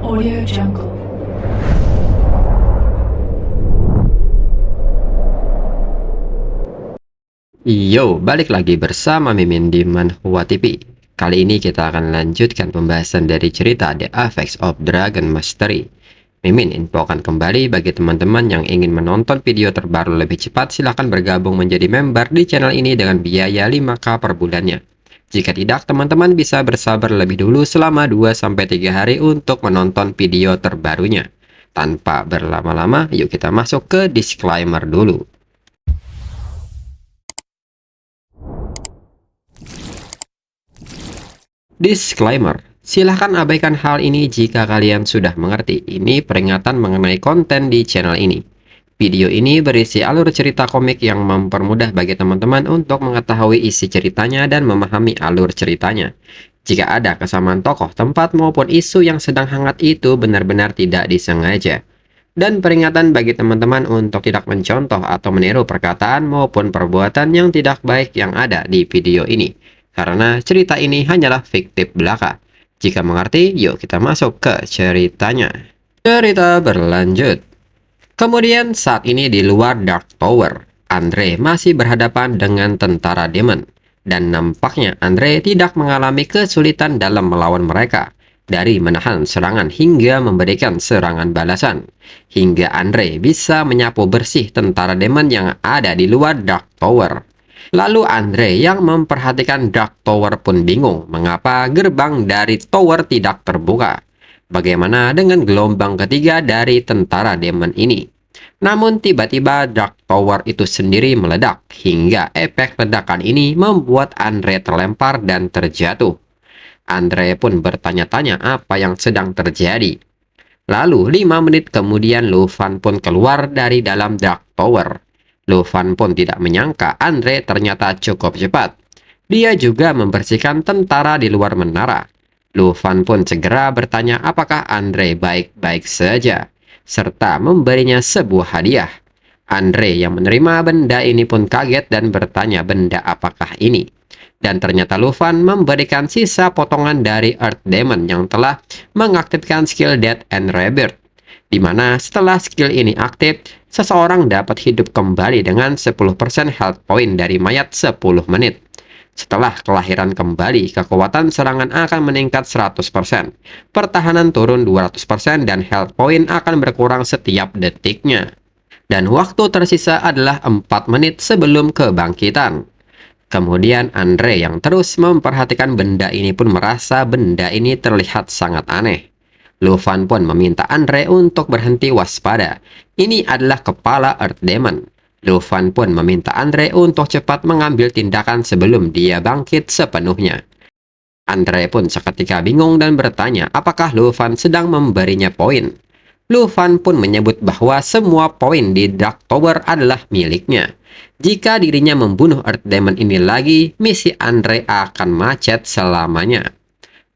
Audio Jungle. Balik lagi bersama Mimin di Manhwa TV. Kali ini kita akan lanjutkan pembahasan dari cerita The Effects of Dragon Mastery. Mimin infokan kembali bagi teman-teman yang ingin menonton video terbaru lebih cepat, silahkan bergabung menjadi member di channel ini dengan biaya 5k per bulannya. Jika tidak, teman-teman bisa bersabar lebih dulu selama 2-3 hari untuk menonton video terbarunya. Tanpa berlama-lama, yuk kita masuk ke disclaimer dulu. Disclaimer, silahkan abaikan hal ini jika kalian sudah mengerti. Ini peringatan mengenai konten di channel ini. Video ini berisi alur cerita komik yang mempermudah bagi teman-teman untuk mengetahui isi ceritanya dan memahami alur ceritanya. Jika ada kesamaan tokoh, tempat, maupun isu yang sedang hangat, itu benar-benar tidak disengaja. Dan peringatan bagi teman-teman untuk tidak mencontoh atau meniru perkataan maupun perbuatan yang tidak baik yang ada di video ini. Karena cerita ini hanyalah fiktif belaka. Jika mengerti, yuk kita masuk ke ceritanya. Cerita berlanjut. Kemudian saat ini di luar Dark Tower, Andre masih berhadapan dengan tentara demon. Dan nampaknya Andre tidak mengalami kesulitan dalam melawan mereka. Dari menahan serangan hingga memberikan serangan balasan. Hingga Andre bisa menyapu bersih tentara demon yang ada di luar Dark Tower. Lalu Andre yang memperhatikan Dark Tower pun bingung mengapa gerbang dari tower tidak terbuka. Bagaimana dengan gelombang ketiga dari tentara demon ini? Namun tiba-tiba Dark Tower itu sendiri meledak, hingga efek ledakan ini membuat Andre terlempar dan terjatuh. Andre pun bertanya-tanya apa yang sedang terjadi. Lalu 5 menit kemudian Luffy pun keluar dari dalam Dark Tower. Luffy pun tidak menyangka Andre ternyata cukup cepat. Dia juga membersihkan tentara di luar menara. Luffy pun segera bertanya apakah Andre baik-baik saja, serta memberinya sebuah hadiah. Andre yang menerima benda ini pun kaget dan bertanya benda apakah ini. Dan ternyata Luffy memberikan sisa potongan dari Earth Demon yang telah mengaktifkan skill Death and Rebirth, di mana setelah skill ini aktif, seseorang dapat hidup kembali dengan 10% health point dari mayat 10 menit. Setelah kelahiran kembali, kekuatan serangan akan meningkat 100%, pertahanan turun 200%, dan health point akan berkurang setiap detiknya. Dan waktu tersisa adalah 4 menit sebelum kebangkitan. Kemudian Andre yang terus memperhatikan benda ini pun merasa benda ini terlihat sangat aneh. Luffy pun meminta Andre untuk berhenti waspada. Ini adalah kepala Earth Demon. Luffy pun meminta Andre untuk cepat mengambil tindakan sebelum dia bangkit sepenuhnya. Andre pun seketika bingung dan bertanya apakah Luffy sedang memberinya poin. Luffy pun menyebut bahwa semua poin di Dark Tower adalah miliknya. Jika dirinya membunuh Earth Demon ini lagi, misi Andre akan macet selamanya.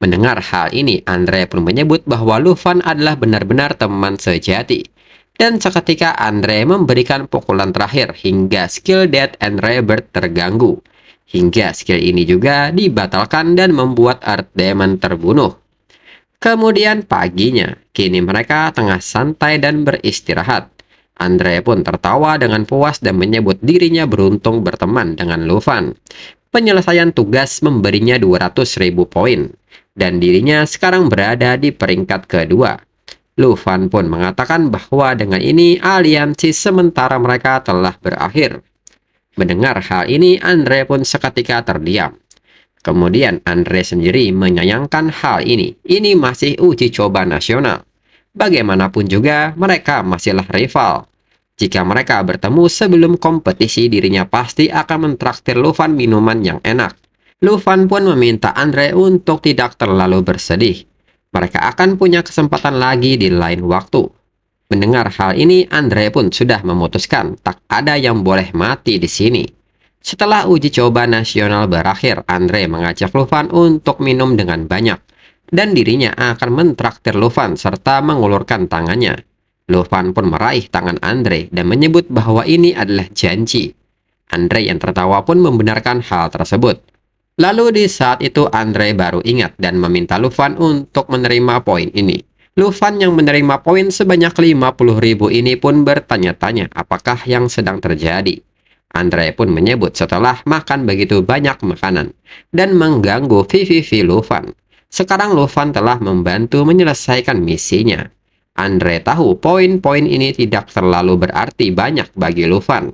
Mendengar hal ini, Andre pun menyebut bahwa Luffy adalah benar-benar teman sejati. Dan seketika Andre memberikan pukulan terakhir hingga skill Death and Rebirth terganggu. Hingga skill ini juga dibatalkan dan membuat Earth Demon terbunuh. Kemudian paginya, kini mereka tengah santai dan beristirahat. Andre pun tertawa dengan puas dan menyebut dirinya beruntung berteman dengan Luffy. Penyelesaian tugas memberinya 200.000 poin, dan dirinya sekarang berada di peringkat kedua. Luffy pun mengatakan bahwa dengan ini aliansi sementara mereka telah berakhir. Mendengar hal ini, Andre pun seketika terdiam. Kemudian Andre sendiri menyayangkan hal ini. Ini masih uji coba nasional. Bagaimanapun juga, mereka masihlah rival. Jika mereka bertemu sebelum kompetisi, dirinya pasti akan mentraktir Luffy minuman yang enak. Luffy pun meminta Andre untuk tidak terlalu bersedih. Mereka akan punya kesempatan lagi di lain waktu. Mendengar hal ini, Andre pun sudah memutuskan tak ada yang boleh mati di sini. Setelah uji coba nasional berakhir, Andre mengajak Luffy untuk minum dengan banyak. Dan dirinya akan mentraktir Luffy serta mengulurkan tangannya. Luffy pun meraih tangan Andre dan menyebut bahwa ini adalah janji. Andre yang tertawa pun membenarkan hal tersebut. Lalu di saat itu Andre baru ingat dan meminta Luffy untuk menerima poin ini. Lufan yang menerima poin sebanyak 50.000 ini pun bertanya-tanya apakah yang sedang terjadi. Andre pun menyebut setelah makan begitu banyak makanan dan mengganggu VVV Lufan. Sekarang Lufan telah membantu menyelesaikan misinya. Andre tahu poin-poin ini tidak terlalu berarti banyak bagi Lufan.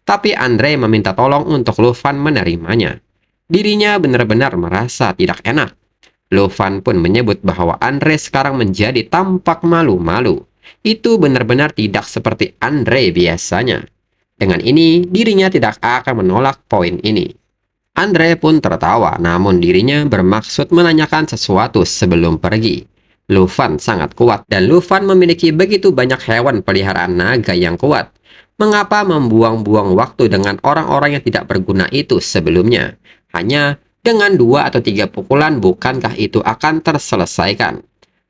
Tapi Andre meminta tolong untuk Lufan menerimanya. Dirinya benar-benar merasa tidak enak. Lufan pun menyebut bahwa Andre sekarang menjadi tampak malu-malu. Itu benar-benar tidak seperti Andre biasanya. Dengan ini, dirinya tidak akan menolak poin ini. Andre pun tertawa, namun dirinya bermaksud menanyakan sesuatu sebelum pergi. Lufan sangat kuat, dan Lufan memiliki begitu banyak hewan peliharaan naga yang kuat. Mengapa membuang-buang waktu dengan orang-orang yang tidak berguna itu sebelumnya? Hanya dengan 2 atau 3 pukulan bukankah itu akan terselesaikan?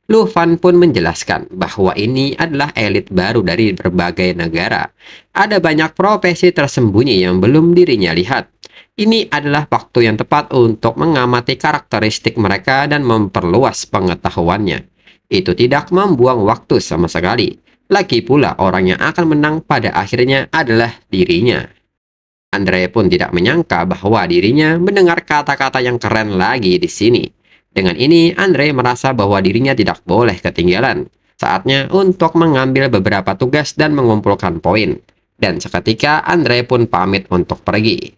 Lufan pun menjelaskan bahwa ini adalah elit baru dari berbagai negara. Ada banyak profesi tersembunyi yang belum dirinya lihat. Ini adalah waktu yang tepat untuk mengamati karakteristik mereka dan memperluas pengetahuannya. Itu tidak membuang waktu sama sekali. Lagi pula orang yang akan menang pada akhirnya adalah dirinya. Andre pun tidak menyangka bahwa dirinya mendengar kata-kata yang keren lagi di sini. Dengan ini, Andre merasa bahwa dirinya tidak boleh ketinggalan. Saatnya untuk mengambil beberapa tugas dan mengumpulkan poin. Dan seketika Andre pun pamit untuk pergi.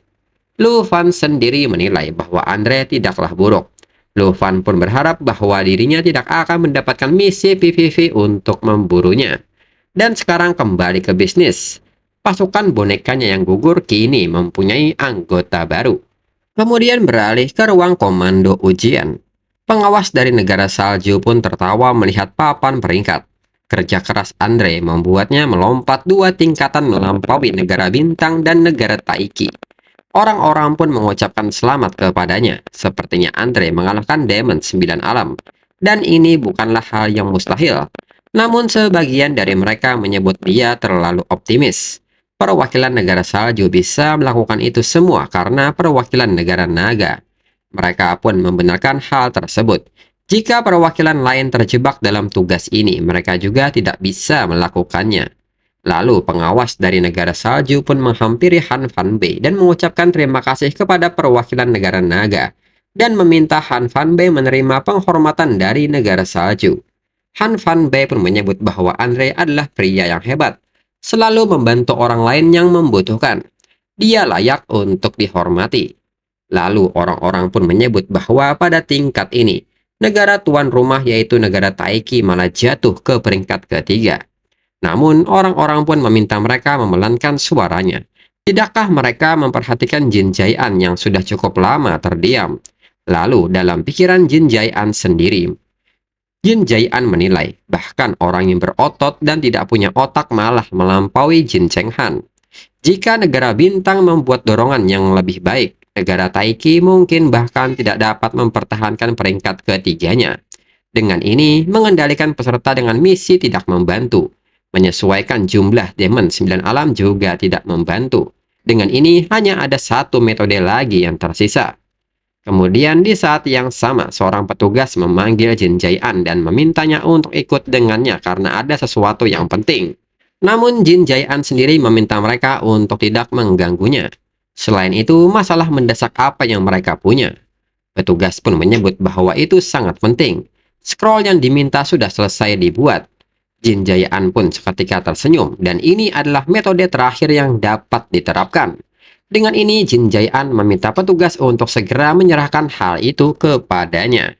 Lufan sendiri menilai bahwa Andre tidaklah buruk. Lufan pun berharap bahwa dirinya tidak akan mendapatkan misi PVV untuk memburunya. Dan sekarang kembali ke bisnis. Pasukan bonekanya yang gugur kini mempunyai anggota baru. Kemudian beralih ke ruang komando ujian. Pengawas dari negara salju pun tertawa melihat papan peringkat. Kerja keras Andre membuatnya melompat 2 tingkatan melampaui negara bintang dan negara Taiki. Orang-orang pun mengucapkan selamat kepadanya. Sepertinya Andre mengalahkan Demon 9 alam. Dan ini bukanlah hal yang mustahil. Namun sebagian dari mereka menyebut dia terlalu optimis. Perwakilan negara salju bisa melakukan itu semua karena perwakilan negara naga. Mereka pun membenarkan hal tersebut. Jika perwakilan lain terjebak dalam tugas ini, mereka juga tidak bisa melakukannya. Lalu pengawas dari negara salju pun menghampiri Han Fanbei dan mengucapkan terima kasih kepada perwakilan negara naga dan meminta Han Fanbei menerima penghormatan dari negara salju. Han Fanbei pun menyebut bahwa Andre adalah pria yang hebat, selalu membantu orang lain yang membutuhkan. Dia layak untuk dihormati. Lalu orang-orang pun menyebut bahwa pada tingkat ini, negara tuan rumah yaitu negara Taiki malah jatuh ke peringkat ketiga. Namun orang-orang pun meminta mereka memelankan suaranya. Tidakkah mereka memperhatikan Jin Jaian yang sudah cukup lama terdiam? Lalu dalam pikiran Jin Jaian sendiri, Jin Jaian menilai, bahkan orang yang berotot dan tidak punya otak malah melampaui Jin Chenghan. Jika negara bintang membuat dorongan yang lebih baik, negara Taiki mungkin bahkan tidak dapat mempertahankan peringkat ketiganya. Dengan ini, mengendalikan peserta dengan misi tidak membantu. Menyesuaikan jumlah Demon 9 alam juga tidak membantu. Dengan ini, hanya ada satu metode lagi yang tersisa. Kemudian di saat yang sama, seorang petugas memanggil Jin Jaian dan memintanya untuk ikut dengannya karena ada sesuatu yang penting. Namun Jin Jaian sendiri meminta mereka untuk tidak mengganggunya. Selain itu, masalah mendesak apa yang mereka punya. Petugas pun menyebut bahwa itu sangat penting. Scroll yang diminta sudah selesai dibuat. Jin Jaian pun seketika tersenyum dan ini adalah metode terakhir yang dapat diterapkan. Dengan ini, Jin Jaian meminta petugas untuk segera menyerahkan hal itu kepadanya.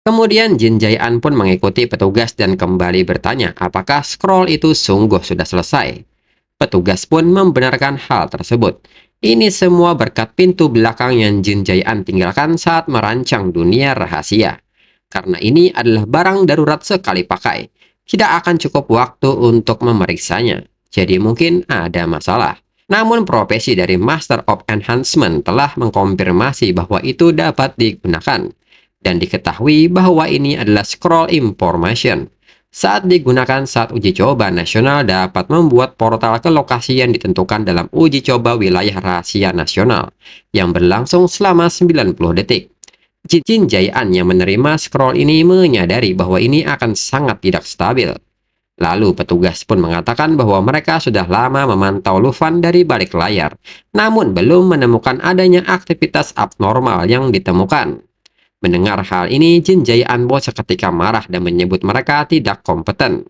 Kemudian Jin Jaian pun mengikuti petugas dan kembali bertanya apakah scroll itu sungguh sudah selesai. Petugas pun membenarkan hal tersebut. Ini semua berkat pintu belakang yang Jin Jaian tinggalkan saat merancang dunia rahasia. Karena ini adalah barang darurat sekali pakai. Tidak akan cukup waktu untuk memeriksanya. Jadi mungkin ada masalah. Namun profesi dari Master of Enhancement telah mengkonfirmasi bahwa itu dapat digunakan. Dan diketahui bahwa ini adalah scroll information. Saat digunakan saat uji coba nasional dapat membuat portal ke lokasi yang ditentukan dalam uji coba wilayah rahasia nasional yang berlangsung selama 90 detik. Jin Jae-an yang menerima scroll ini menyadari bahwa ini akan sangat tidak stabil. Lalu petugas pun mengatakan bahwa mereka sudah lama memantau Lufan dari balik layar, namun belum menemukan adanya aktivitas abnormal yang ditemukan. Mendengar hal ini, Jin Jae-an seketika marah dan menyebut mereka tidak kompeten.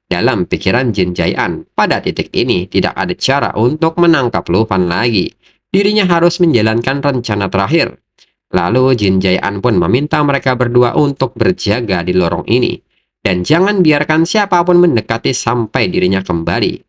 Dalam pikiran Jin Jae-an, pada titik ini tidak ada cara untuk menangkap Lufan lagi. Dirinya harus menjalankan rencana terakhir. Lalu Jin Jae-an pun meminta mereka berdua untuk berjaga di lorong ini. Dan jangan biarkan siapapun mendekati sampai dirinya kembali.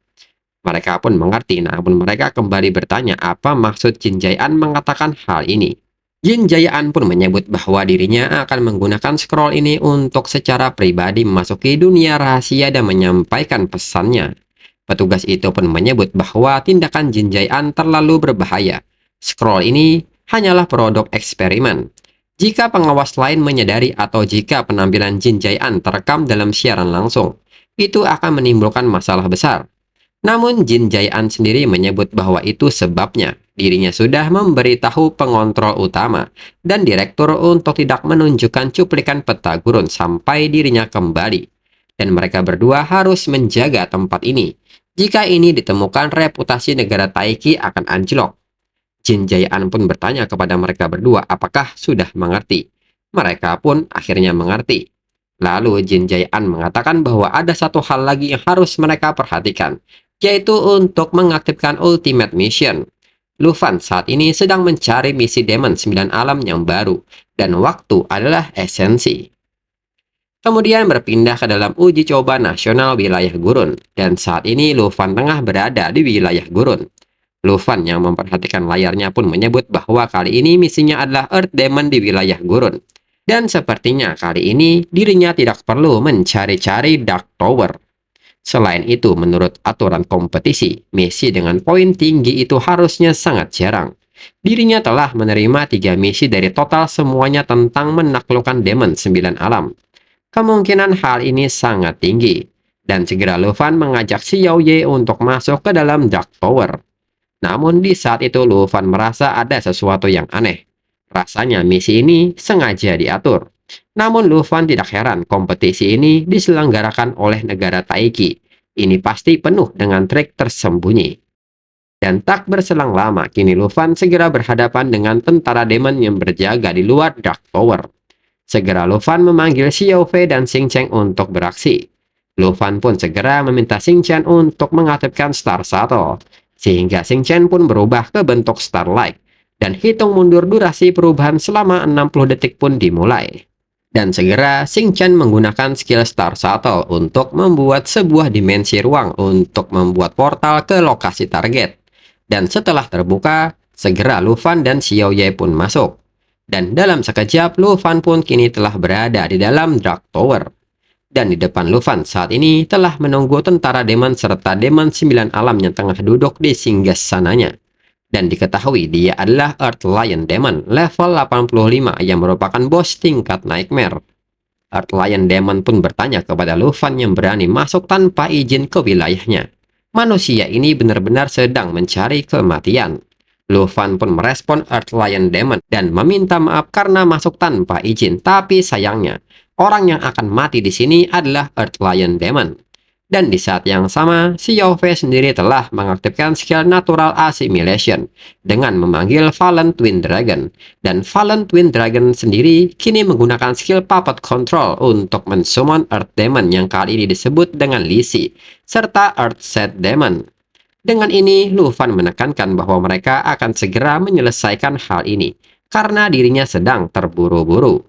Mereka pun mengerti, namun mereka kembali bertanya apa maksud Jin Jae-an mengatakan hal ini. Jin Jae-an pun menyebut bahwa dirinya akan menggunakan scroll ini untuk secara pribadi memasuki dunia rahasia dan menyampaikan pesannya. Petugas itu pun menyebut bahwa tindakan Jin Jae-an terlalu berbahaya. Scroll ini hanyalah produk eksperimen. Jika pengawas lain menyadari atau jika penampilan Jin Jae-an terekam dalam siaran langsung, itu akan menimbulkan masalah besar. Namun Jin Jae-an sendiri menyebut bahwa itu sebabnya dirinya sudah memberitahu pengontrol utama dan direktur untuk tidak menunjukkan cuplikan peta gurun sampai dirinya kembali. Dan mereka berdua harus menjaga tempat ini. Jika ini ditemukan, reputasi negara Taiki akan anjlok. Jin Jae-an pun bertanya kepada mereka berdua apakah sudah mengerti. Mereka pun akhirnya mengerti. Lalu Jin Jae-an mengatakan bahwa ada satu hal lagi yang harus mereka perhatikan, yaitu untuk mengaktifkan Ultimate Mission. Lufan saat ini sedang mencari misi Demon 9 alam yang baru, dan waktu adalah esensi. Kemudian berpindah ke dalam uji coba nasional wilayah gurun, dan saat ini Lufan tengah berada di wilayah gurun. Lufan yang memperhatikan layarnya pun menyebut bahwa kali ini misinya adalah Earth Demon di wilayah gurun. Dan sepertinya kali ini dirinya tidak perlu mencari-cari Dark Tower. Selain itu, menurut aturan kompetisi, misi dengan poin tinggi itu harusnya sangat jarang. Dirinya telah menerima 3 misi dari total semuanya tentang menaklukkan Demon 9 alam. Kemungkinan hal ini sangat tinggi. Dan segera Lufan mengajak Xiao Ye untuk masuk ke dalam Dark Tower. Namun di saat itu Lufan merasa ada sesuatu yang aneh. Rasanya misi ini sengaja diatur. Namun Lufan tidak heran kompetisi ini diselenggarakan oleh negara Taiki. Ini pasti penuh dengan trik tersembunyi. Dan tak berselang lama, kini Lufan segera berhadapan dengan tentara demon yang berjaga di luar Dark Tower. Segera Lufan memanggil Xiao Fei dan Xing Chen untuk beraksi. Lufan pun segera meminta Xing Chen untuk mengaktifkan Star Shuttle, sehingga Xing Chen pun berubah ke bentuk Starlight. Dan hitung mundur durasi perubahan selama 60 detik pun dimulai. Dan segera Xing Chen menggunakan skill Star Shuttle untuk membuat sebuah dimensi ruang untuk membuat portal ke lokasi target. Dan setelah terbuka, segera Lufan dan Xiao Ye pun masuk. Dan dalam sekejap, Lufan pun kini telah berada di dalam Dark Tower. Dan di depan Lufan saat ini telah menunggu tentara demon serta demon 9 alam yang tengah duduk di singgasananya. Dan diketahui dia adalah Earth Lion Demon level 85 yang merupakan bos tingkat Nightmare. Earth Lion Demon pun bertanya kepada Lufan yang berani masuk tanpa izin ke wilayahnya. Manusia ini benar-benar sedang mencari kematian. Lufan pun merespon Earth Lion Demon dan meminta maaf karena masuk tanpa izin. Tapi sayangnya, orang yang akan mati di sini adalah Earth Lion Demon. Dan di saat yang sama, Xiao Fei sendiri telah mengaktifkan skill Natural Assimilation dengan memanggil Fallen Twin Dragon. Dan Fallen Twin Dragon sendiri kini menggunakan skill Puppet Control untuk mensummon Earth Demon yang kali ini disebut dengan Lisi, serta Earth Set Demon. Dengan ini, Lufan menekankan bahwa mereka akan segera menyelesaikan hal ini, karena dirinya sedang terburu-buru.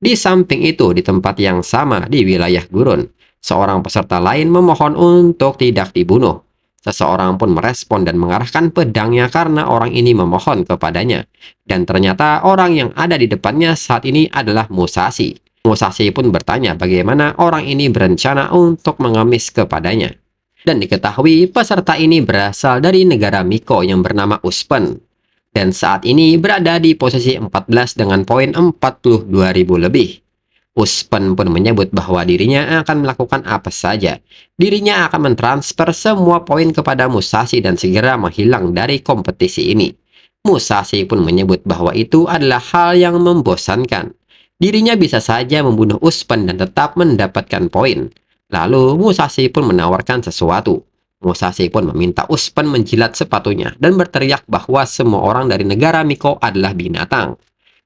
Di samping itu, di tempat yang sama di wilayah gurun, seorang peserta lain memohon untuk tidak dibunuh. Seseorang pun merespon dan mengarahkan pedangnya karena orang ini memohon kepadanya. Dan ternyata orang yang ada di depannya saat ini adalah Musashi. Musashi pun bertanya bagaimana orang ini berencana untuk mengemis kepadanya. Dan diketahui peserta ini berasal dari negara Miko yang bernama Uspen. Dan saat ini berada di posisi 14 dengan poin 42.000 lebih. Uspen pun menyebut bahwa dirinya akan melakukan apa saja. Dirinya akan mentransfer semua poin kepada Musashi dan segera menghilang dari kompetisi ini. Musashi pun menyebut bahwa itu adalah hal yang membosankan. Dirinya bisa saja membunuh Uspen dan tetap mendapatkan poin. Lalu Musashi pun menawarkan sesuatu. Musashi pun meminta Uspen menjilat sepatunya dan berteriak bahwa semua orang dari negara Miko adalah binatang.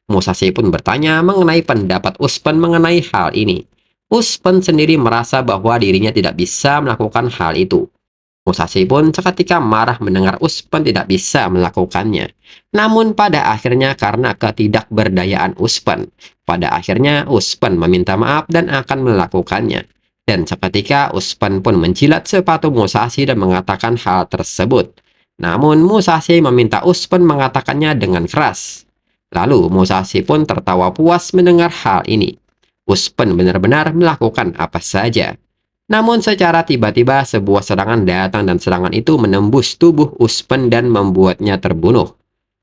Musashi pun bertanya mengenai pendapat Uspen mengenai hal ini. Uspen sendiri merasa bahwa dirinya tidak bisa melakukan hal itu. Musashi pun seketika marah mendengar Uspen tidak bisa melakukannya. Namun pada akhirnya karena ketidakberdayaan Uspen, pada akhirnya Uspen meminta maaf dan akan melakukannya. Dan seketika Uspen pun menjilat sepatu Musashi dan mengatakan hal tersebut. Namun Musashi meminta Uspen mengatakannya dengan keras. Lalu Musashi pun tertawa puas mendengar hal ini. Uspen benar-benar melakukan apa saja. Namun secara tiba-tiba sebuah serangan datang dan serangan itu menembus tubuh Uspen dan membuatnya terbunuh.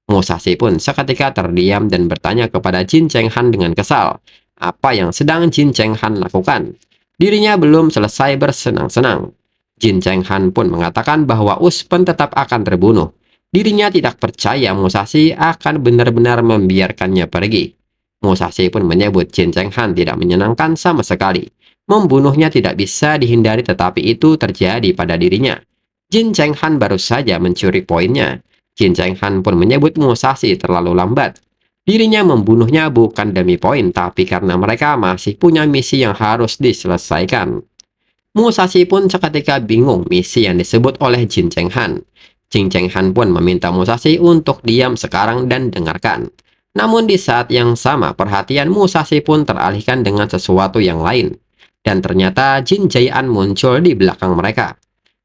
Musashi pun seketika terdiam dan bertanya kepada Jin Chenghan dengan kesal, apa yang sedang Jin Chenghan lakukan. Dirinya belum selesai bersenang-senang. Jin Chenghan pun mengatakan bahwa Uspen tetap akan terbunuh. Dirinya tidak percaya Musashi akan benar-benar membiarkannya pergi. Musashi pun menyebut Jin Chenghan tidak menyenangkan sama sekali. Membunuhnya tidak bisa dihindari tetapi itu terjadi pada dirinya. Jin Chenghan baru saja mencuri poinnya. Jin Chenghan pun menyebut Musashi terlalu lambat. Dirinya membunuhnya bukan demi poin, tapi karena mereka masih punya misi yang harus diselesaikan. Musashi pun seketika bingung misi yang disebut oleh Jin Chenghan. Jin Chenghan pun meminta Musashi untuk diam sekarang dan dengarkan. Namun di saat yang sama perhatian Musashi pun teralihkan dengan sesuatu yang lain. Dan ternyata Jin Jae-an muncul di belakang mereka.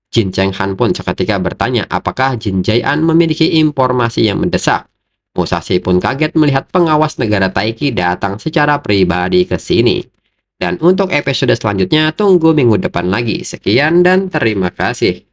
Jin Chenghan pun seketika bertanya apakah Jin Jae-an memiliki informasi yang mendesak. Musashi pun kaget melihat pengawas negara Taiki datang secara pribadi ke sini. Dan untuk episode selanjutnya tunggu minggu depan lagi. Sekian dan terima kasih.